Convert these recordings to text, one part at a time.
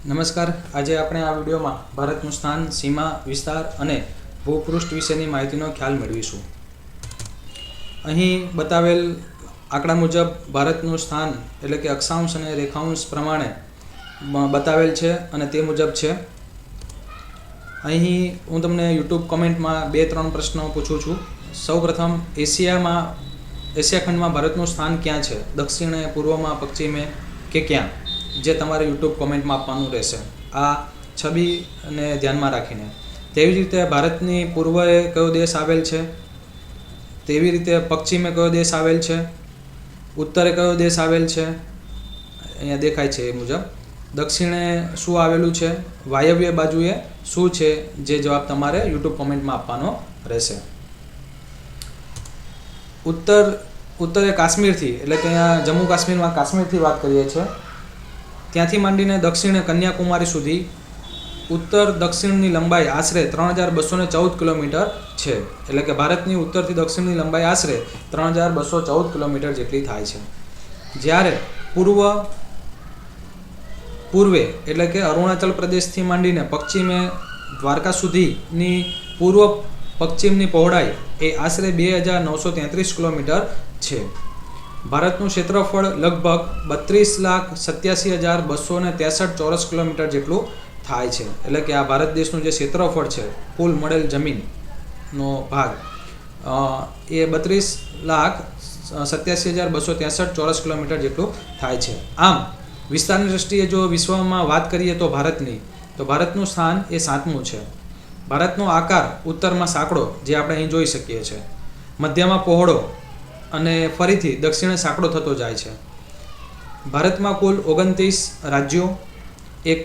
નમસ્કાર. આજે આપણે આ વિડીયોમાં ભારતનું સ્થાન, સીમા વિસ્તાર અને ભૂપૃષ્ઠ વિશેની માહિતીનો ખ્યાલ મેળવીશું. અહીં બતાવેલ આંકડા મુજબ ભારતનું સ્થાન એટલે કે અક્ષાંશ અને રેખાંશ પ્રમાણે બતાવેલ છે અને તે મુજબ છે. અહીં હું તમને યુટ્યુબ કોમેન્ટમાં 2-3 પ્રશ્નો પૂછું છું. સૌપ્રથમ એશિયા ખંડમાં ભારતનું સ્થાન ક્યાં છે? દક્ષિણે, પૂર્વમાં, પશ્ચિમે કે ક્યાં? જે તમારે યુટ્યુબ કોમેન્ટમાં આપવાનું રહેશે આ છબીને ધ્યાનમાં રાખીને. તેવી જ રીતે ભારતની પૂર્વએ કયો દેશ આવેલ છે, તેવી રીતે પશ્ચિમે કયો દેશ આવેલ છે, ઉત્તરે કયો દેશ આવેલ છે, અહીંયા દેખાય છે એ મુજબ. દક્ષિણે શું આવેલું છે, વાયવ્ય બાજુએ શું છે, જે જવાબ તમારે યુટ્યુબ કોમેન્ટમાં આપવાનો રહેશે. ઉત્તરે કાશ્મીરથી એટલે કે અહીંયા જમ્મુ કાશ્મીરમાં કાશ્મીરથી વાત કરીએ છીએ, ત્યાંથી માંડીને દક્ષિણે કન્યાકુમારી સુધી ઉત્તર દક્ષિણની લંબાઈ આશરે 3214 કિલોમીટર છે. એટલે કે ભારતની ઉત્તરથી દક્ષિણની લંબાઈ આશરે 3214 કિલોમીટર જેટલી થાય છે. જ્યારે પૂર્વે એટલે કે અરુણાચલ પ્રદેશથી માંડીને પશ્ચિમે દ્વારકા સુધીની પૂર્વ પશ્ચિમની પહોળાઈ એ આશરે 2933 કિલોમીટર છે. ભારતનું ક્ષેત્રફળ લગભગ 32,87,263 ચોરસ કિલોમીટર જેટલું થાય છે. એટલે કે આ ભારત દેશનું જે ક્ષેત્રફળ છે, કુલ મળેલ જમીનનો ભાગ એ 32,87,263 ચોરસ કિલોમીટર જેટલું થાય છે. આમ વિસ્તારની દ્રષ્ટિએ જો વિશ્વમાં વાત કરીએ તો ભારતનું સ્થાન એ 7મું છે. ભારતનો આકાર ઉત્તરમાં સાંકડો, જે આપણે અહીં જોઈ શકીએ છીએ, મધ્યમાં પહોળો અને ફરીથી દક્ષિણે સાંકડો થતો જાય છે. ભારતમાં કુલ 29 રાજ્યો, એક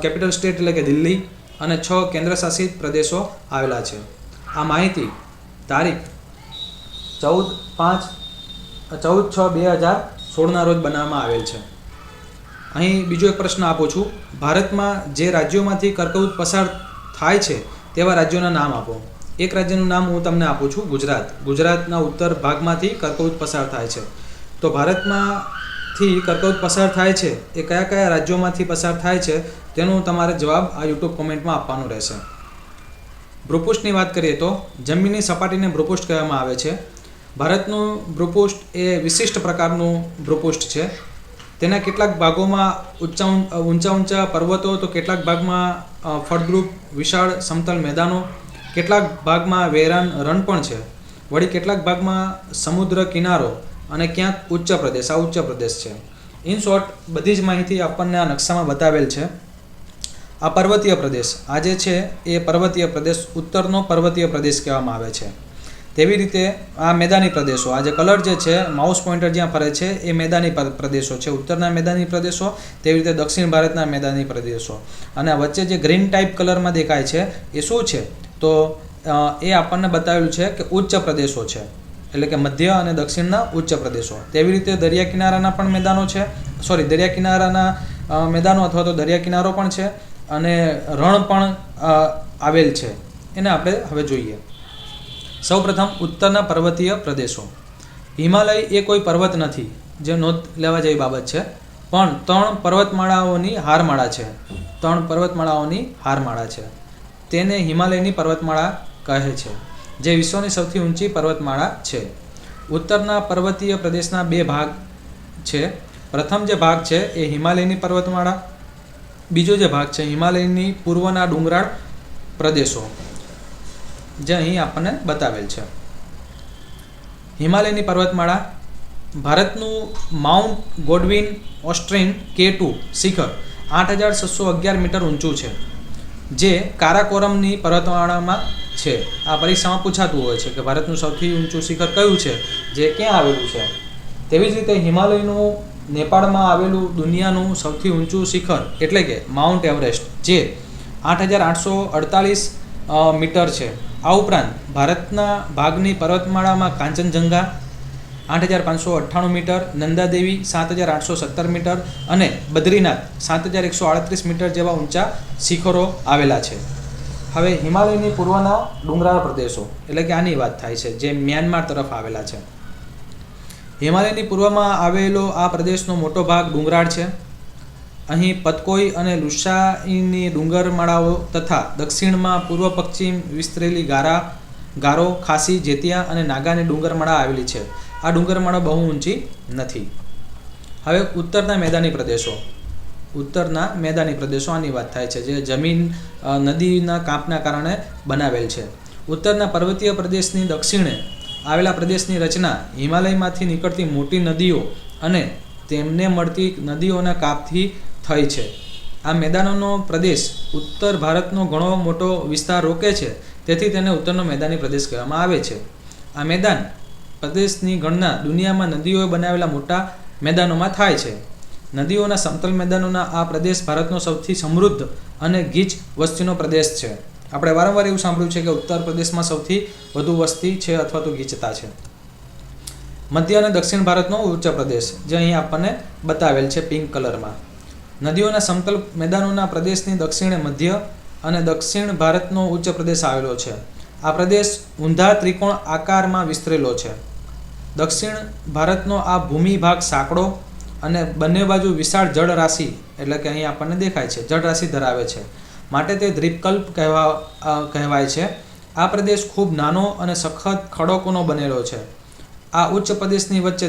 કેપિટલ સ્ટેટ એટલે કે દિલ્હી અને 6 કેન્દ્રશાસિત પ્રદેશો આવેલા છે. આ માહિતી તારીખ 14/6/2016 રોજ બનાવવામાં આવેલ છે. અહીં બીજો એક પ્રશ્ન આપું છું. ભારતમાં જે રાજ્યોમાંથી કર્કવૃત પસાર થાય છે તેવા રાજ્યોના નામ આપો. એક રાજ્યનું નામ હું તમને આપું છું, ગુજરાત. ગુજરાતના ઉત્તર ભાગમાંથી કર્કવૃત પસાર થાય છે. તો ભારતમાંથી કર્કવૃત પસાર થાય છે એ કયા કયા રાજ્યોમાંથી પસાર થાય છે તેનો તમારે જવાબ આ યુટ્યુબ કોમેન્ટમાં આપવાનો રહેશે. ભૂપૃષ્ઠની વાત કરીએ તો જમીનની સપાટીને ભૂપૃષ્ઠ કહેવામાં આવે છે. ભારતનું ભૂપૃષ્ઠ એ વિશિષ્ટ પ્રકારનું ભૂપૃષ્ઠ છે. તેના કેટલાક ભાગોમાં ઊંચા પર્વતો, તો કેટલાક ભાગમાં ફળદ્રુપ વિશાળ સમતલ મેદાનો, કેટલાક ભાગમાં વેરાન રણ પણ છે. વળી કેટલાક ભાગમાં સમુદ્ર કિનારો અને ક્યાંક ઉચ્ચ પ્રદેશ છે. ઇન શોર્ટ બધી જ માહિતી આપણને આ નકશામાં બતાવેલ છે. આ પર્વતીય પ્રદેશ આ જે છે એ પર્વતીય પ્રદેશ, ઉત્તરનો પર્વતીય પ્રદેશ કહેવામાં આવે છે. તેવી રીતે આ મેદાની પ્રદેશો, આ જે કલર જે છે, માઉસ પોઇન્ટર જ્યાં ફરે છે એ મેદાની પ્રદેશો છે, ઉત્તરના મેદાની પ્રદેશો. તેવી રીતે દક્ષિણ ભારતના મેદાની પ્રદેશો. અને વચ્ચે જે ગ્રીન ટાઈપ કલરમાં દેખાય છે એ શું છે? તો એ આપણને બતાવેલું છે કે ઉચ્ચ પ્રદેશો છે, એટલે કે મધ્ય અને દક્ષિણના ઉચ્ચ પ્રદેશો. તેવી રીતે દરિયા કિનારાના પણ મેદાનો છે, દરિયા કિનારાના મેદાનો અથવા તો દરિયા કિનારો પણ છે અને રણ પણ આવેલ છે. એને આપણે હવે જોઈએ. સૌપ્રથમ ઉત્તરના પર્વતીય પ્રદેશો. હિમાલય એ કોઈ પર્વત નથી, જે નોંધ લેવા જેવી બાબત છે, પણ 3 પર્વતમાળાઓની હારમાળા છે. તેને હિમાલયની પર્વતમાળા કહે છે, જે વિશ્વની સૌથી ઊંચી પર્વતમાળા છે. ઉત્તરના પર્વતીય પ્રદેશના 2 ભાગ છે. પ્રથમ જે ભાગ છે એ હિમાલયની પર્વતમાળા, બીજો જે ભાગ છે હિમાલયની પૂર્વના ડુંગરાળ પ્રદેશો, જે અહીં આપણને બતાવેલ છે. હિમાલયની પર્વતમાળા ભારતનું માઉન્ટ ગોડવિન ઓસ્ટ્રીન K2 શિખર 8611 મીટર ઊંચું છે, જે કારાકોરમની પર્વતમાળામાં છે. આ પરીક્ષામાં પૂછાતું હોય છે કે ભારતનું સૌથી ઊંચું શિખર કયું છે, જે ક્યાં આવેલું છે. તેવી જ રીતે હિમાલયનું નેપાળમાં આવેલું દુનિયાનું સૌથી ઊંચું શિખર એટલે કે માઉન્ટ એવરેસ્ટ, જે 8848 મીટર છે. આ ઉપરાંત ભારતના ભાગની પર્વતમાળામાં કાંચનજંગા 8598 મીટર, નંદાદેવી 7817 મીટર અને બદ્રીનાથ 7138 મીટર જેવા ઊંચા શિખરો આવેલા છે. હવે હિમાલયની પૂર્વના ડુંગરાળ પ્રદેશો એટલે કે આની વાત થાય છે, જે મ્યાનમાર તરફ આવેલા છે. હિમાલયની પૂર્વમાં આવેલો આ પ્રદેશનો મોટો ભાગ ડુંગરાળ છે. અહીં પતકોઈ અને લુસાઈની ડુંગરમાળાઓ તથા દક્ષિણમાં પૂર્વ પશ્ચિમ વિસ્તરેલી ગારો, ખાસી, જેતિયા અને નાગાની ડુંગરમાળા આવેલી છે. આ ડુંગરમાળા બહુ ઊંચી નથી. હવે ઉત્તરના મેદાની પ્રદેશો આની વાત થાય છે, જે જમીન નદીના કાંપના કારણે બનાવેલ છે. ઉત્તરના પર્વતીય પ્રદેશની દક્ષિણે આવેલા પ્રદેશની રચના હિમાલયમાંથી નીકળતી મોટી નદીઓ અને તેમને મળતી નદીઓના કાપથી થઈ છે. આ મેદાનોનો પ્રદેશ ઉત્તર ભારતનો ઘણો મોટો વિસ્તાર રોકે છે, તેથી તેને ઉત્તરનો મેદાની પ્રદેશ કહેવામાં આવે છે. આ મેદાન પ્રદેશની ગણના દુનિયામાં નદીઓએ બનાવેલા મોટા મેદાનોમાં થાય છે. નદીઓના સમતલ મેદાનોના આ પ્રદેશ ભારતનો સૌથી સમૃદ્ધ અને ગીચ વસ્તીનો પ્રદેશ છે. આપણે વારંવાર એવું સાંભળ્યું છે કે ઉત્તર પ્રદેશમાં સૌથી વધુ વસ્તી છે અથવા તો ગીચતા છે. મધ્ય અને દક્ષિણ ભારતનો ઉચ્ચ પ્રદેશ, જે અહીં આપણને બતાવેલ છે પિંક કલરમાં. નદીઓના સમતલ મેદાનોના પ્રદેશની દક્ષિણે મધ્ય અને દક્ષિણ ભારતનો ઉચ્ચ પ્રદેશ આવેલો છે. આ પ્રદેશ ઊંધા ત્રિકોણ આકારમાં વિસ્તરેલો છે. દક્ષિણ ભારતનો આ ભૂમિ ભાગ સાંકડો અને બંને બાજુ વિશાળ જળ રાશિ, એટલે કે અહીં આપણને દેખાય છે, જળ રાશિ ધરાવે છે, માટે તે દ્વીપકલ્પ કહેવાય છે. આ પ્રદેશ ખૂબ નાનો અને સખત ખડકોનો બનેલો છે. આ ઉચ્ચ પ્રદેશની વચ્ચે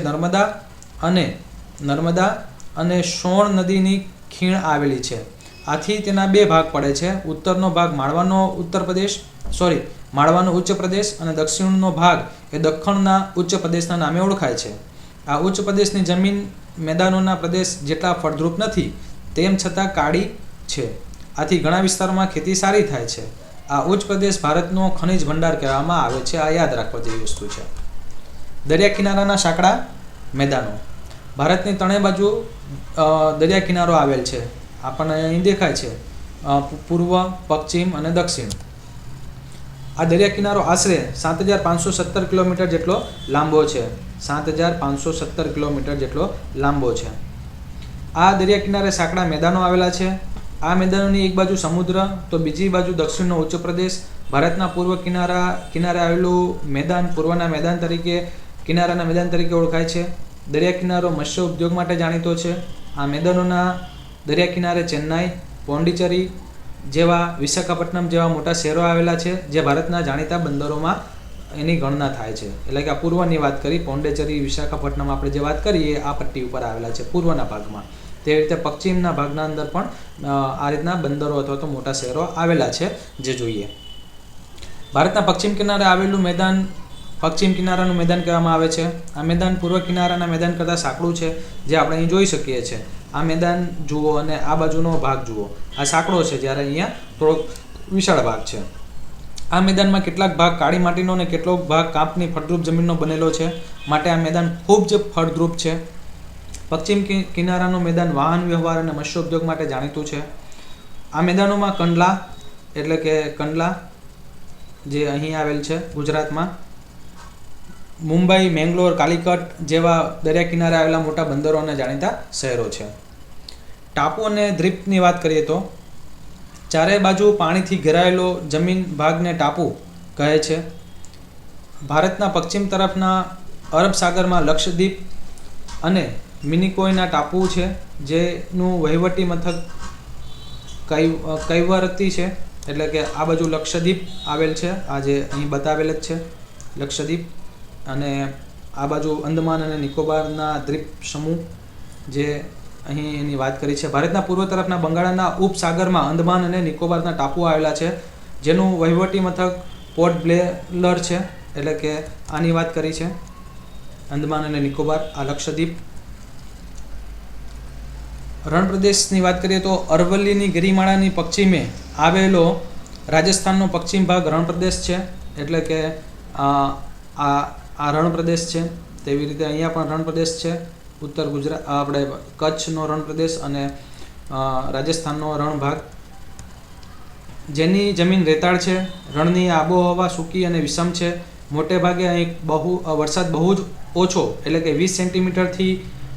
નર્મદા અને સોણ નદીની ખીણ આવેલી છે. આથી તેના બે ભાગ પડે છે. ઉત્તરનો ભાગ માળવાનો ઉચ્ચ પ્રદેશ અને દક્ષિણનો ભાગ એ દખ્ખણના ઉચ્ચ પ્રદેશના નામે ઓળખાય છે. આ ઉચ્ચ પ્રદેશની જમીન મેદાનોના પ્રદેશ જેટલા ફળદ્રુપ નથી, તેમ છતાં કાળી છે. આથી ઘણા વિસ્તારોમાં ખેતી સારી થાય છે. આ ઉચ્ચ પ્રદેશ ભારતનો ખનિજ ભંડાર કહેવામાં આવે છે. આ યાદ રાખવા જેવી વસ્તુ છે. દરિયા કિનારાના સાંકડા મેદાનો. ભારતની ત્રણેય બાજુ દરિયા કિનારો આવેલ છે. આપણને અહીં દેખાય છે, પૂર્વ, પશ્ચિમ અને દક્ષિણ. આ દરિયા કિનારો આશરે 7,517 કિલોમીટર જેટલો લાંબો છે. 7,517 કિલોમીટર જેટલો લાંબો છે. આ દરિયા કિનારે સાંકડા મેદાનો આવેલા છે. આ મેદાનોની એક બાજુ સમુદ્ર તો બીજી બાજુ દક્ષિણનો ઉચ્ચ પ્રદેશ. ભારતના પૂર્વ કિનારે આવેલું મેદાન કિનારાના મેદાન તરીકે ઓળખાય છે. દરિયા કિનારો મત્સ્ય ઉદ્યોગ માટે જાણીતો છે. આ મેદાનોના દરિયા કિનારે ચેન્નાઈ, પોંડિચેરી વિશાખાપટ્ટનમ જેવા મોટા શહેરો આવેલા છે, જે ભારતના જાણીતા બંદરોમાં એની ગણના થાય છે. એટલે કે આ પૂર્વની વાત કરી, પોંડિચેરી, વિશાખાપટ્ટનમ આપણે જે વાત કરી એ આ પટ્ટી ઉપર આવેલા છે પૂર્વના ભાગમાં. તેવી રીતે પશ્ચિમના ભાગના અંદર પણ આ રીતના બંદરો અથવા તો મોટા શહેરો આવેલા છે, જે જોઈએ. ભારતના પશ્ચિમ કિનારે આવેલું મેદાન પશ્ચિમ કિનારાનું મેદાન કહેવામાં આવે છે. આ મેદાન પૂર્વ કિનારાના મેદાન કરતાં સાંકડું છે, જે આપણે અહીં જોઈ શકીએ છીએ. આ મેદાન જુઓ અને આ બાજુનો ભાગ જુઓ. આ સાંકડો છે, જ્યારે અહીંયા થોડોક વિશાળ ભાગ છે. આ મેદાનમાં કેટલાક ભાગ કાળી માટીનો અને કેટલોક ભાગ કાંપની ફળદ્રુપ જમીનનો બનેલો છે, માટે આ મેદાન ખૂબ જ ફળદ્રુપ છે. પશ્ચિમ કિનારાનું મેદાન વાહન વ્યવહાર અને મત્સ્ય ઉદ્યોગ માટે જાણીતું છે. આ મેદાનોમાં કંડલા જે અહીં આવેલ છે ગુજરાતમાં, મુંબઈ, મેંગલોર, કાલિકટ જેવા દરિયા કિનારે આવેલા મોટા બંદરો અને જાણીતા શહેરો છે. ટાપુ અને દ્વીપની વાત કરીએ તો ચારે બાજુ પાણીથી ઘેરાયેલો જમીન ભાગને ટાપુ કહે છે. ભારતના પશ્ચિમ તરફના અરબ સાગરમાં લક્ષદ્વીપ અને મિનિકોયના ટાપુ છે, જેનું વહીવટી મથક કૈવરતી છે. એટલે કે આ બાજુ લક્ષદ્વીપ આવેલ છે, આ જે અહીં બતાવેલ જ છે લક્ષદ્વીપ, અને આ બાજુ અંદમાન અને નિકોબારના દ્વીપ સમૂહ, જે અહીં એની વાત કરી છે. ભારતના પૂર્વ તરફના બંગાળના ઉપસાગરમાં અંદમાન અને નિકોબારના ટાપુઓ આવેલા છે, જેનું વહીવટી મથક પોર્ટ બ્લેયર છે. એટલે કે આની વાત કરી છે અંદમાન અને નિકોબાર, આ લક્ષદ્વીપ. રણ પ્રદેશની વાત કરીએ તો અરવલ્લીની ગિરિમાળાની પશ્ચિમે આવેલો રાજસ્થાનનો પશ્ચિમ ભાગ રણ પ્રદેશ છે. એટલે કે આ રણ પ્રદેશ છે. તેવી રીતે અહીંયા પણ રણ પ્રદેશ છે. ઉત્તર ગુજરાત આપણે કચ્છનો રણ પ્રદેશ અને રાજસ્થાનનો રણ ભાગ, જેની જમીન રેતાળ છે. રણની આબોહવા સૂકી અને વિષમ છે. મોટે ભાગે અહીં વરસાદ બહુ જ ઓછો, એટલે કે 20 સેન્ટીમીટરથી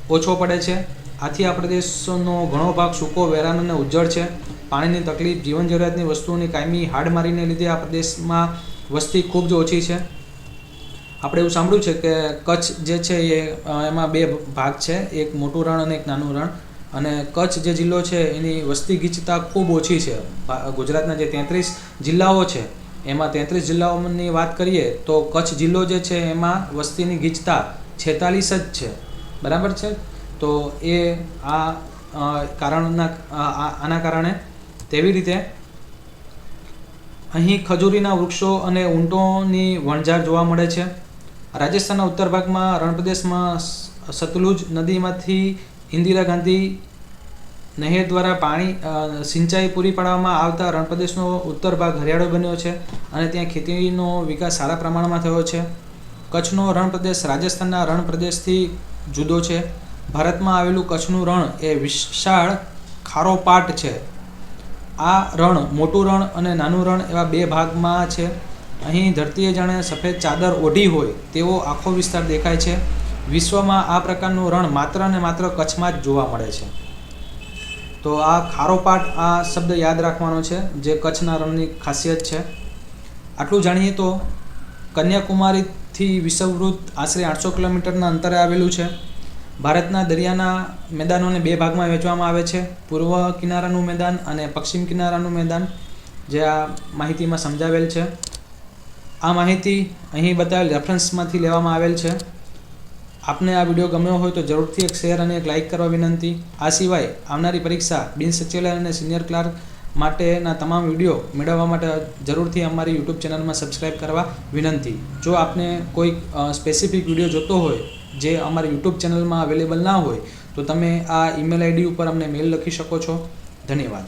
ઓછો પડે છે. આથી આ પ્રદેશનો ઘણો ભાગ સૂકો, વેરાન અને ઉજ્જડ છે. પાણીની તકલીફ, જીવન જરૂરિયાતની વસ્તુઓની કાયમી હાડમારીને લીધે આ પ્રદેશમાં વસ્તી ખૂબ જ ઓછી છે. આપણે એવું સાંભળ્યું છે કે કચ્છ જે છે એમાં બે ભાગ છે, એક મોટું રણ અને એક નાનું રણ. અને કચ્છ જે જિલ્લો છે એની વસ્તી ગીચતા ખૂબ ઓછી છે. ગુજરાતના જે 33 જિલ્લાઓ છે એમાં 33 જિલ્લાઓની વાત કરીએ તો કચ્છ જિલ્લો જે છે એમાં વસ્તીની ગીચતા 46 જ છે. બરાબર છે. તો એ આના કારણે તેવી રીતે અહીં ખજૂરીના વૃક્ષો અને ઊંટોની વણઝાર જોવા મળે છે. રાજસ્થાનના ઉત્તર ભાગમાં રણપ્રદેશમાં સતલુજ નદીમાંથી ઇન્દિરા ગાંધી નહેર દ્વારા સિંચાઈ પૂરી પાડવામાં આવતા રણપ્રદેશનો ઉત્તર ભાગ હરિયાળો બન્યો છે અને ત્યાં ખેતીનો વિકાસ સારા પ્રમાણમાં થયો છે. કચ્છનો રણપ્રદેશ રાજસ્થાનના રણપ્રદેશથી જુદો છે. ભારતમાં આવેલું કચ્છનું રણ એ વિશાળ ખારો પાટ છે. આ રણ મોટું રણ અને નાનું રણ એવા બે ભાગમાં છે. અહીં ધરતીએ જાણે સફેદ ચાદર ઓઢી હોય તેવો આખો વિસ્તાર દેખાય છે. વિશ્વમાં આ પ્રકારનું રણ માત્ર ને માત્ર કચ્છમાં જ જોવા મળે છે. તો આ ખારો પાટ આ શબ્દ યાદ રાખવાનો છે જે કચ્છના રણની ખાસિયત છે. આટલું જાણીએ તો કન્યાકુમારીથી વિષુવવૃત્ત આશરે 800 કિલોમીટરના અંતરે આવેલું છે. ભારતના દરિયાના મેદાનોને બે ભાગમાં વહેંચવામાં આવે છે, પૂર્વ કિનારાનું મેદાન અને પશ્ચિમ કિનારાનું મેદાન, જે આ માહિતીમાં સમજાવેલ છે. આ માહિતી અહીં બતાવેલ રેફરન્સમાંથી લેવામાં આવેલ છે. આપને આ વિડીયો ગમ્યો હોય તો જરૂરથી એક શેર અને એક લાઇક કરવા વિનંતી. આ સિવાય આવનારી પરીક્ષા બિન સચિવાલય અને સિનિયર ક્લાર્ક માટેના તમામ વિડીયો મેળવવા માટે જરૂરથી અમારી યુટ્યુબ ચેનલમાં સબસ્ક્રાઈબ કરવા વિનંતી. જો આપને કોઈ સ્પેસિફિક વિડીયો જોતો હોય જે અમારી યુટ્યુબ ચેનલમાં અવેલેબલ ના હોય તો તમે આ ઈમેલ આઈડી ઉપર અમને મેલ લખી શકો છો. ધન્યવાદ.